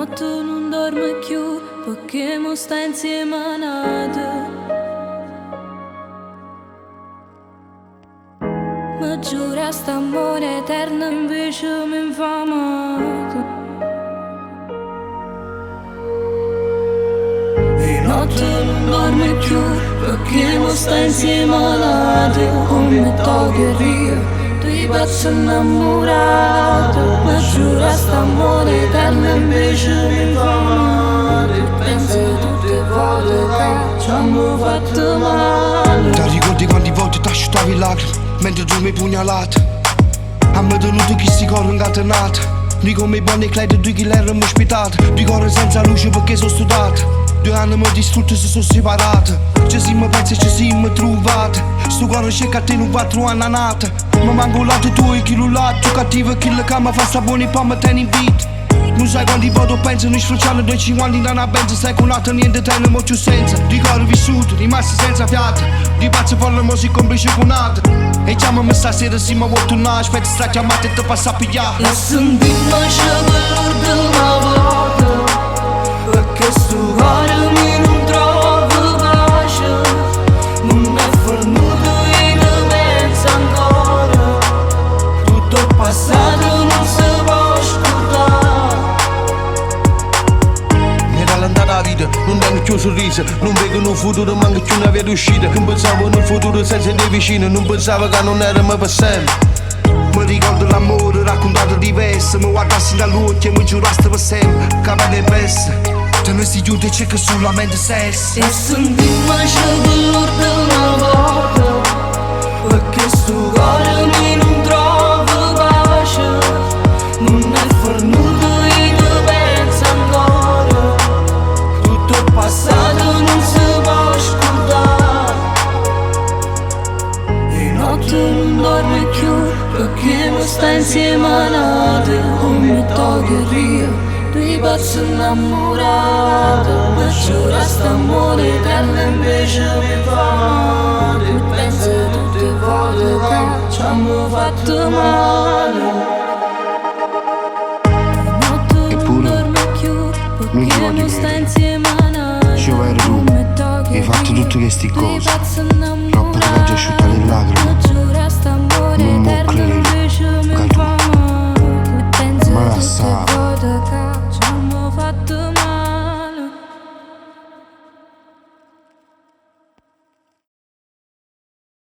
notte non dorme più perché mo sta insieme a nata. Mi giura st'amore eterno invece mi infamato. Di notte non dorme più perché mo sta insieme a nata. Come togheria i pazzi innamorato, ma giura st'amore eterno invece mi fa male. Penso tutte le volte che ci hanno fatto male. Ti ricordi quante volte ti asciuttavi lacrime mentre tu mi pugnalate? Abbiamo tenuto chi si corre incatenata. Di come i buoni cledi, due che l'erano ospitati. Due corre senza luce perché sono studate. 2 anni mi distrutte se sono separate. Ci siamo persi e ci siamo trovati. Sto cuore cerca a te non 4 anni nata. Ma manco un lato tuo e chi lo lato. Tu cattivo chi le cama fa sta buoni pa' me tieni in vita. Non sai quanti voto penso, noi sfruciamo 250 in una benza. Sai con l'altro niente tiene mo' più senza. Di cuore vissuto, rimasti senza fiato. Di pazzi folle mo' si complice con altro. E chiamami stasera se mi vuoi tornare. Aspetta sta chiamata e ti passa a pigliare. E sentimmo l'ultima volta perché sto cuore mi non trovo pace. Non è fornuto e ne penso ancora. Tutto il passato non si può scordare. Mi rallenta la vita, non tengo più sorriso. Non vedo un futuro, manca più una via d'uscita. Non pensavo nel futuro senza te vicino. Non pensavo che non eravamo per sempre. Mi ricordo l'amore raccontato di versi. Mi guardassi dall'occhio e mi giurasti per sempre. Capelli e peste. Te ne si chiude e cerca solamente sesso. E sentimmo l'ultima volta perché sto cuore mi non trovo pace. Non è fornuto e ne penso ancora. Tutto il passato non si può scordare. Di notte non dorme più perché mi sta insieme a nate. Come togheria due pazzi innamorati. Ma giura st'amore eterno invece mi fa male. Penso tutte le volte che ci hanno fatto male. Eppure, l'ultimo di quelli, sciogliere tu, hai fatto tutte queste cose. Troppo coraggio asciuttare le lacrime.